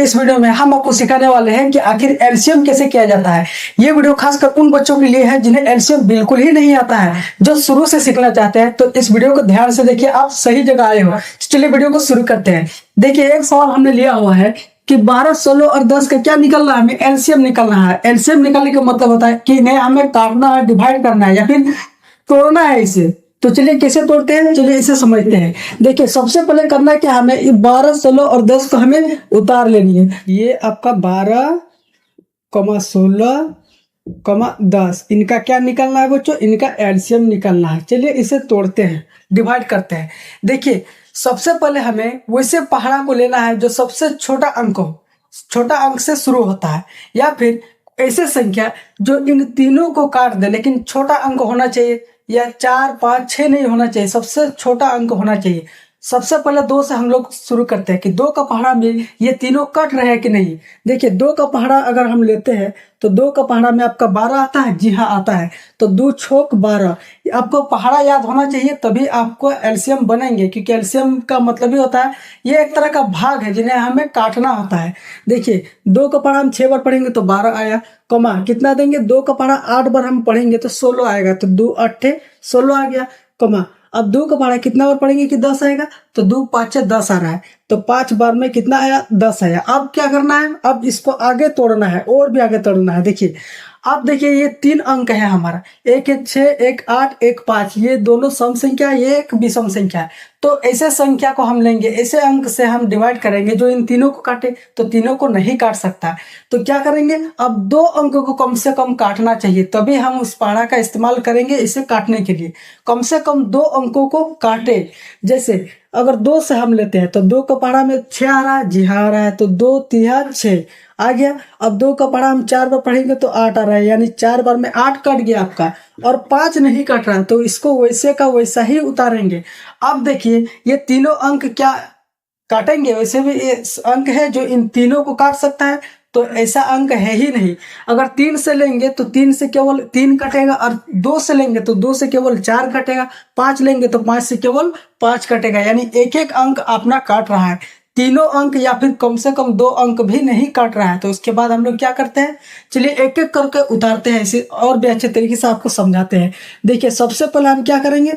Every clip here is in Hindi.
के इस वीडियो में हम आपको सिखाने वाले हैं कि आखिर एलसीएम कैसे किया जाता है। ये वीडियो खासकर उन बच्चों के लिए है जिन्हें एलसीएम बिल्कुल ही नहीं आता है, जो शुरू से सीखना चाहते हैं। तो इस वीडियो को ध्यान से देखिए, आप सही जगह आए हो। चलिए वीडियो को शुरू करते हैं। देखिए, एक सवाल हमने लिया हुआ है कि 12, 16 और 10 का क्या निकलना है, हमें एलसीएम निकलना है। एलसीएम निकलने का मतलब होता है कि इन्हें हमें काटना है, डिवाइड करना है या फिर तोड़ना है इसे। तो चलिए कैसे तोड़ते हैं, चलिए इसे समझते हैं। देखिए, सबसे पहले करना है कि हमें 12, 16 और 10 को हमें उतार लेनी है। ये आपका 12, 16, 10, इनका क्या निकलना है बच्चों, इनका एलसीएम निकलना है। चलिए इसे तोड़ते हैं, डिवाइड करते हैं। देखिए, सबसे पहले हमें वैसे पहाड़ा को लेना है जो सबसे छोटा अंक हो, छोटा अंक से शुरू होता है, या फिर ऐसे संख्या जो इन तीनों को काट दे, लेकिन छोटा अंक होना चाहिए, या 4, 5, 6 नहीं होना चाहिए, सबसे छोटा अंक होना चाहिए। सबसे पहले 2 से हम लोग शुरू करते हैं कि 2 का पहाड़ा में ये तीनों कट रहे हैं कि नहीं। देखिए, 2 का पहाड़ा अगर हम लेते हैं तो 2 का पहाड़ा में आपका 12 आता है। जी हाँ, आता है। तो 2 छोक 12, आपको पहाड़ा याद होना चाहिए, तभी आपको एलसीएम बनेंगे, क्योंकि एलसीएम का मतलब ही होता है ये एक तरह का भाग है जिन्हें हमें काटना होता है। देखिए, 2 का पहाड़ा हम 6 बार पढ़ेंगे तो 12 आया, कमा कितना देंगे, 2 का पहाड़ा 8 बार हम पढ़ेंगे तो 16 आएगा, तो 2 8 16 आ गया, कमा। अब 2 का पहाड़ा कितना बार पढ़ेंगे कि 10 आएगा, तो 2 5 10 आ रहा है, तो 5 बार में कितना आया, 10 आया। अब क्या करना है, अब इसको आगे तोड़ना है, और भी आगे तोड़ना है। देखिए, अब देखिए, ये 3 अंक है हमारा, एक 6, एक 8, एक 5, ये दोनों सम संख्या है, ये एक विषम संख्या है। तो ऐसे संख्या को हम लेंगे, ऐसे अंक से हम डिवाइड करेंगे जो इन तीनों को काटे, तो तीनों को नहीं काट सकता। तो क्या करेंगे, अब 2 अंकों को कम से कम काटना चाहिए, तभी हम उस पहाड़ा का इस्तेमाल करेंगे इसे काटने के लिए। कम से कम 2 अंकों को काटे। जैसे अगर 2 से हम लेते हैं तो 2 का पहाड़ा में 6 आ रहा है। जी हाँ, आ रहा है, तो 2 3 6 आ गया। अब 2 का पहाड़ा हम 4 बार पढ़ेंगे तो 8 आ रहा है, यानी 4 बार में 8 कट गया आपका, और 5 नहीं कट रहा है, तो इसको वैसे का वैसा ही उतारेंगे। अब देखिए, ये तीनों अंक क्या काटेंगे, वैसे भी ये अंक है जो इन तीनों को काट सकता है, तो ऐसा अंक है ही नहीं। अगर 3 से लेंगे तो 3 से केवल 3 कटेगा, और 2 से लेंगे तो 2 से केवल 4 कटेगा, 5 लेंगे तो 5 से केवल 5 कटेगा, यानी एक एक अंक अपना काट रहा है, तीनों अंक या फिर कम से कम 2 अंक भी नहीं काट रहा है। तो उसके बाद हम लोग क्या करते हैं, चलिए एक एक करके उतारते हैं, इसे और भी अच्छे तरीके से आपको समझाते हैं। देखिए, सबसे पहले हम क्या करेंगे,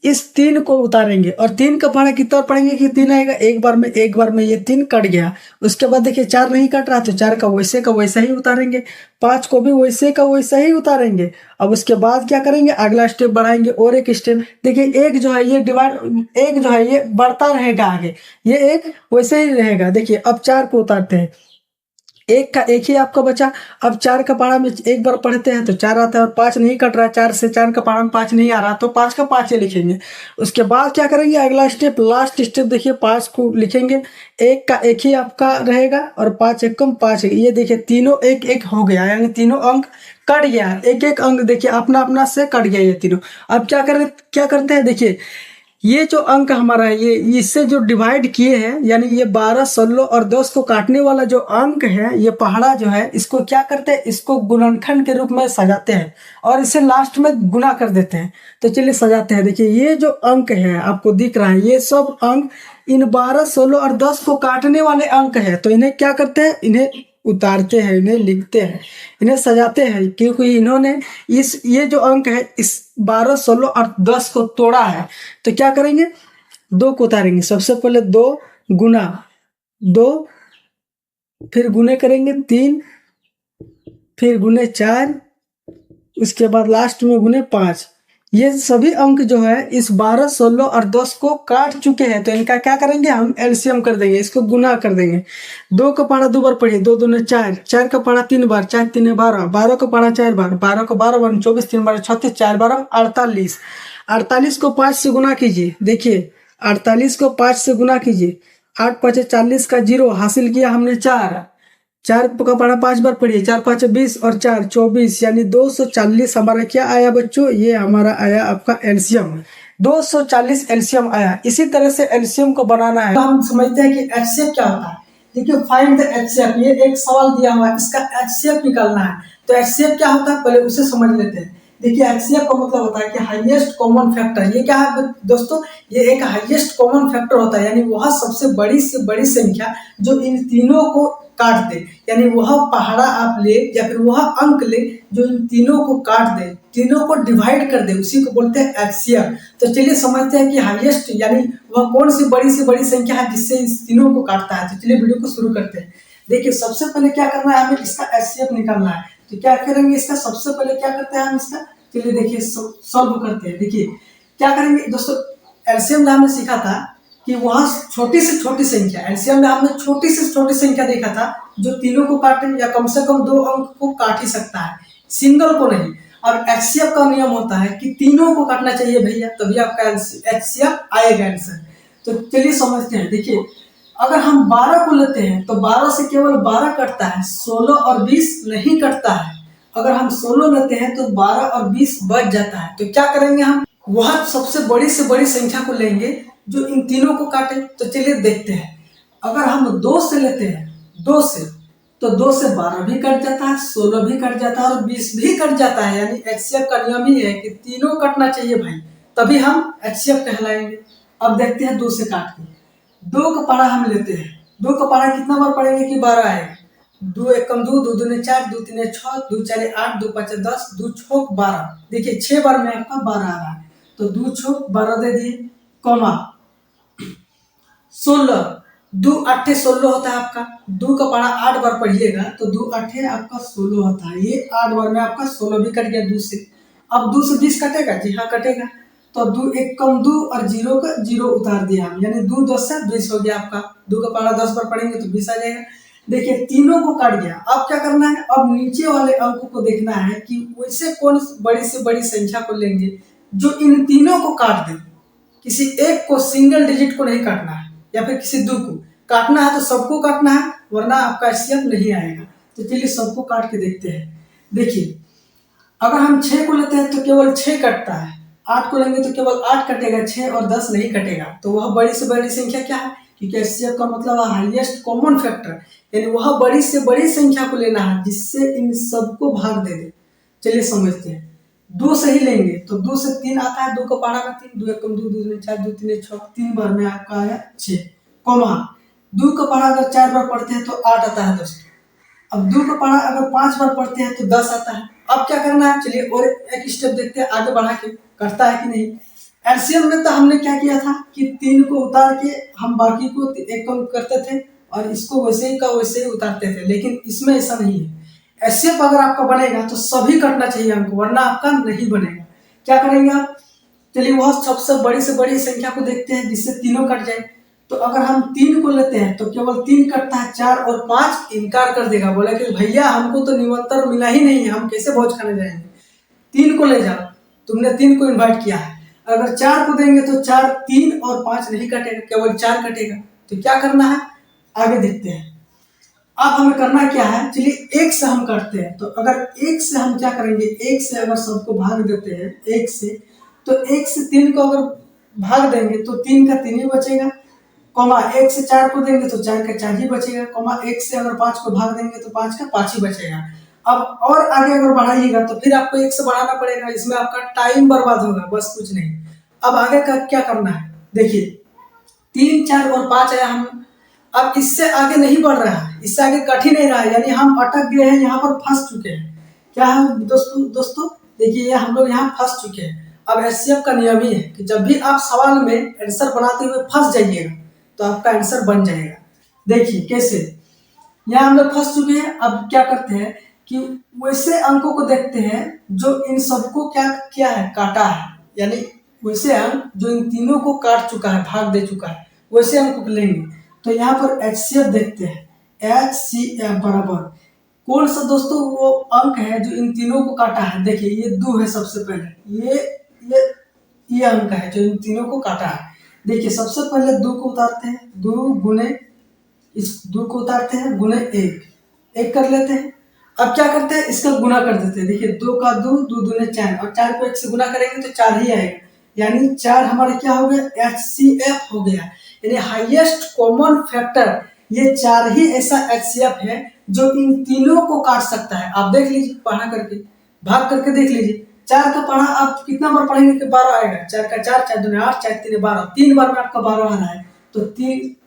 इस 3 को उतारेंगे, और 3 का पहाड़ा कितना पढ़ेंगे कि 3 आएगा, एक बार में ये 3 कट गया। उसके बाद देखिए, 4 नहीं कट रहा, तो 4 का वैसा ही उतारेंगे, 5 को भी वैसे का वैसा ही उतारेंगे। अब उसके बाद क्या करेंगे, अगला स्टेप बढ़ाएंगे, और एक स्टेप। देखिए, एक जो है ये डिवाइड, एक जो है ये बढ़ता रहेगा आगे, ये एक वैसे ही रहेगा। देखिए, अब 4 को उतारते हैं, एक का एक ही आपका बचा। अब 4 का पहाड़ा में एक बार पढ़ते हैं तो 4 आता है, और 5 नहीं कट रहा, 4 से 4 का पहाड़ा में 5 नहीं आ रहा, तो 5 का 5 ही लिखेंगे। उसके बाद क्या करेंगे, अगला स्टेप, लास्ट स्टेप, देखिए 5 को लिखेंगे, एक का एक ही आपका रहेगा, और 5 एक कम 5 है। ये देखिए, तीनों एक एक हो गया, यानी तीनों अंक कट गया, एक एक अंक देखिए अपना अपना से कट गया ये तीनों। अब क्या करते हैं, देखिए, ये जो अंक हमारा है, ये इससे जो डिवाइड किए हैं, यानी ये 12, 16 और 10 को काटने वाला जो अंक है, ये पहाड़ा जो है, इसको क्या करते हैं, इसको गुणनखंड के रूप में सजाते हैं, और इसे लास्ट में गुना कर देते हैं। तो चलिए सजाते हैं। देखिए, ये जो अंक है आपको दिख रहा है, ये सब अंक इन 12, 16 और 10 को काटने वाले अंक है। तो इन्हें क्या करते हैं, इन्हें उतारते हैं, इन्हें लिखते हैं, इन्हें सजाते हैं, क्योंकि इन्होंने ये जो अंक है, इस 12, 16 और 10 को तोड़ा है। तो क्या करेंगे, 2 को उतारेंगे। सबसे पहले 2 गुना 2, फिर गुने करेंगे 3, फिर गुने 4, उसके बाद लास्ट में गुने 5। ये सभी अंक जो है इस 12, 16 और 10 को काट चुके हैं, तो इनका क्या करेंगे, हम एलसीएम कर देंगे, इसको गुना कर देंगे। 2 का पहाड़ा 2 बार पढ़िए, 2 दूने 4, 4 का पहाड़ा 3 बार, 4 3 12, 12 का पहाड़ा 4 बार, 12 को 12 बार 24, 3 बार 36, 4 बार 48। 48 को 5 से गुना कीजिए। देखिए, 48 को 5 से गुना कीजिए, 8 5 40 का 0 हासिल किया हमने 4 का पढ़ा 5 बार पढ़िए, 4 5 20 और 4 24, यानी 240 हमारा क्या आया बच्चों, ये हमारा आया आपका एलसीएम। 240 एलसीएम आया। इसी तरह से एलसीएम को बनाना है। तो हम समझते हैं कि एचसीएफ क्या होता है। देखिए, फाइंड द एचसीएफ, ये एक सवाल दिया हुआ है, इसका एचसीएफ निकालना है। तो एचसीएफ क्या होता है, पहले उसे समझ लेते हैं। देखिए एचसीएफ का मतलब होता है कि हाईएस्ट कॉमन फैक्टर। ये क्या है दोस्तों, ये एक हाईएस्ट कॉमन फैक्टर होता है, यानी वह सबसे बड़ी से बड़ी संख्या जो इन तीनों को काट दे, यानी वह पहाड़ा आप ले या फिर वह अंक ले जो इन तीनों को काट दे, तीनों को डिवाइड कर दे, उसी को बोलते हैं एचसीएफ। तो चलिए समझते हैं कि हाईएस्ट यानी वह कौन सी बड़ी से बड़ी संख्या है जिससे इन तीनों को काटता है। तो चलिए वीडियो को शुरू करते हैं। देखिए सबसे पहले क्या करना है, हमें इसका एचसीएफ निकालना है। तो क्या करेंगे इसका, सबसे पहले क्या करते हैं हम इसका, चलिए देखिए सॉल्व करते हैं। देखिए क्या करेंगे दोस्तों, एलसीएम में हमने सीखा था कि वह छोटी से छोटी संख्या, एलसीएम में हमने छोटी से छोटी संख्या देखा था जो तीनों को काटे या कम से कम 2 अंक को काट ही सकता है, सिंगल को नहीं। और एचसीएफ का नियम होता है कि तीनों को काटना चाहिए भैया, तभी आपका एचसीएफ आएगा आंसर। तो चलिए समझते हैं। देखिए अगर हम 12 को लेते हैं तो 12 से केवल 12 कटता है, 16 और 20 नहीं कटता है। अगर हम 16 लेते हैं तो 12 और 20 बच जाता है। तो क्या करेंगे हम, वह सबसे बड़ी से बड़ी संख्या को लेंगे जो इन तीनों को काटे। तो चलिए देखते हैं, अगर हम 2 से लेते हैं, 2 से, तो 2 से 12 भी कट जाता है, 16 भी कट जाता है और 20 भी कट जाता है। यानी एचसीएफ का नियम ही है कि तीनों कटना चाहिए भाई, तभी हम एचसीएफ कहलाएंगे। अब देखते हैं 2 से काट के, 2 का पारा हम लेते हैं। 2 का पारा कितना बार पढ़ेंगे कि 12 आएगा। 2 एकम 2, 2 दूने 4, 2 तीने 6, 2 चारे 8, 2 पाँचे 10, 2 छोक 12। देखिए 6 बार में आपका 12 आ रहा है, तो 2 छोक 12 दे दिए, कॉमा 16, 2 8 16 होता है आपका। 2 का पारा 8 बार पढ़िएगा तो 2 8 आपका 16 होता है। ये 8 बार में आपका 16 भी कट गया 2 से। अब 2 से 20 कटेगा, जी हाँ कटेगा। तो 2 एक कम 2 और 0 का 0 उतार दिया हम, यानी 2 10 से 20 हो गया आपका। 2 का पारा 10 बार पढ़ेंगे तो 20 आ जाएगा। देखिए तीनों को काट गया। अब क्या करना है, अब नीचे वाले अंक को देखना है कि वैसे कौन बड़ी से बड़ी संख्या को लेंगे जो इन तीनों को काट दे। किसी एक को, सिंगल डिजिट को नहीं काटना है, या फिर किसी 2 को काटना है तो सबको काटना है, वरना आपका एचसीएफ नहीं आएगा। तो चलिए सबको काट के देखते हैं। देखिए अगर हम 6 को लेते हैं तो केवल 6 कटता है, 8 को लेंगे तो केवल 8 कटेगा, 6 और 10 नहीं कटेगा। तो वह बड़ी से बड़ी संख्या क्या है, क्योंकि एचसीएफ का मतलब है हाईएस्ट कॉमन फैक्टर, यानी वह बड़ी से बड़ी संख्या को लेना है जिससे इन सबको भाग दे दे। चलिए समझते हैं। 2 से ही लेंगे तो 2 से 3 आता है, 2 का पारा में 3, 2 एकम 2, 2 दूने 4, 2 तीने 6, 3 बार में आपका आया 6, कॉमा 2 का पारा अगर 4 बार पढ़ते हैं तो 8 आता है दोस्तों। अब 2 का पारा अगर 5 बार पढ़ते हैं तो 10 आता है। अब क्या करना है, चलिए और एक स्टेप देखते हैं आगे बढ़ा के करता है कि नहीं। एलसीएम में तो हमने क्या किया था कि 3 को उतार के हम बाकी को एक अंक करते थे और इसको वैसे ही का वैसे ही उतारते थे, लेकिन इसमें ऐसा नहीं है। एचसीएफ अगर आपका बनेगा तो सभी कटना चाहिए अंक, वरना आपका नहीं बनेगा। क्या करेंगे आप, चलिए वह सबसे बड़ी से बड़ी संख्या को देखते हैं जिससे तीनों कट जाए। तो अगर हम 3 को लेते हैं तो केवल 3 कटता है, 4 और 5 इनकार कर देगा, बोला कि भैया हमको तो निमंत्रण मिला ही नहीं है, हम कैसे भोज खाने जाएंगे। 3 को ले जाओ, तुमने 3 को इन्वाइट किया है। अगर 4 को देंगे तो 4, 3 और 5 नहीं कटेगा, केवल 4 कटेगा। तो क्या करना है, आगे देखते हैं। अब हमें करना क्या है, चलिए 1 से हम करते हैं। तो अगर 1 से हम क्या करेंगे, 1 से अगर सबको भाग देते हैं 1 से, तो 1 से 3 को अगर भाग देंगे तो 3 का 3 ही बचेगा, कॉमा 1 से 4 को देंगे तो 4 का 4 ही बचेगा, कॉमा 1 से अगर 5 को भाग देंगे तो 5 का 5 ही बचेगा। अब और आगे अगर बढ़ाइएगा तो फिर आपको 1 से बढ़ाना पड़ेगा, इसमें आपका टाइम बर्बाद होगा, बस कुछ नहीं। अब आगे का क्या करना है, देखिए 3, 4 और 5 आया हम। अब इससे आगे नहीं बढ़ रहा है, इससे आगे कट ही नहीं रहा है, यानी हम अटक गए हैं, यहाँ पर फंस चुके हैं। क्या है दोस्तों देखिए हम लोग यहाँ फंस चुके हैं। अब एचसीएफ का नियम ही है कि जब भी आप सवाल में आंसर बनाते हुए फंस जाइएगा तो आपका आंसर बन जाएगा। देखिए कैसे, यहाँ हम लोग फंस चुके हैं। अब क्या करते हैं कि वैसे अंकों को देखते हैं जो इन सबको क्या किया है, काटा है, यानी वैसे अंक जो इन तीनों को काट चुका है, भाग दे चुका है, वैसे अंक को लेंगे। तो यहाँ पर एचसीएफ देखते हैं, एचसीएफ बराबर कौन सा दोस्तों वो अंक है जो इन तीनों को काटा है। देखिए ये 2 है, सबसे पहले ये अंक है जो इन तीनों को काटा है। देखिए सबसे पहले 2 को उतारते हैं, 2 गुने इस 2 को उतारते हैं, गुने 1 कर लेते हैं। अब क्या करते हैं, इसका गुना कर देते हैं। देखिए 2 का 2, 2 दूने 4 और 4 को 1 से गुना करेंगे तो 4 ही आएगा, यानी 4 हमारा क्या हो गया, एचसीएफ हो गया, यानी हाईएस्ट कॉमन फैक्टर। ये 4 ही ऐसा एचसीएफ है जो इन तीनों को काट सकता है। आप देख लीजिए, पढ़ा करके भाग करके देख लीजिए, 4 का पढ़ा आप कितना बार पढ़ेंगे कि 12 आएगा। 4 का 4, 4 दूनी 8, 4 तीन 12, 3 बार में आपका 12 आना है। तो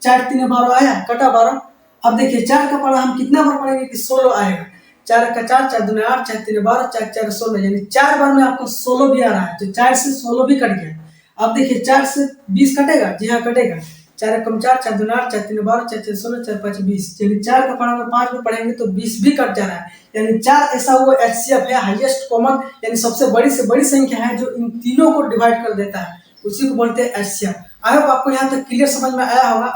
4 तीन 12 आया, कटा 12। अब देखिए 4 का पढ़ा हम कितना बार पढ़ेंगे कि 16 आएगा। 4 का 4, 4 दूनी 8, 4 तीन 12, 4 4 16, यानी 4 बार में आपको 16 भी आ रहा है। तो 4 से 16 भी कट गया। अब देखिए 4 से 20 कटेगा, जी हाँ कटेगा। 4 कम 4, 4 दूनी 8, 4 तीन 12, 4 4 16, 4 5 20, यानी 4 का पढ़ा 5 में पढ़ेंगे तो 20 भी कट जा रहा है। यानी 4 ऐसा वो एचसीएफ है, हाईएस्ट कॉमन, यानी सबसे बड़ी से बड़ी संख्या है जो इन तीनों को डिवाइड कर देता है, उसी को बोलते हैं एचसीएफ। आई होप आपको यहाँ तक क्लियर समझ में आया होगा।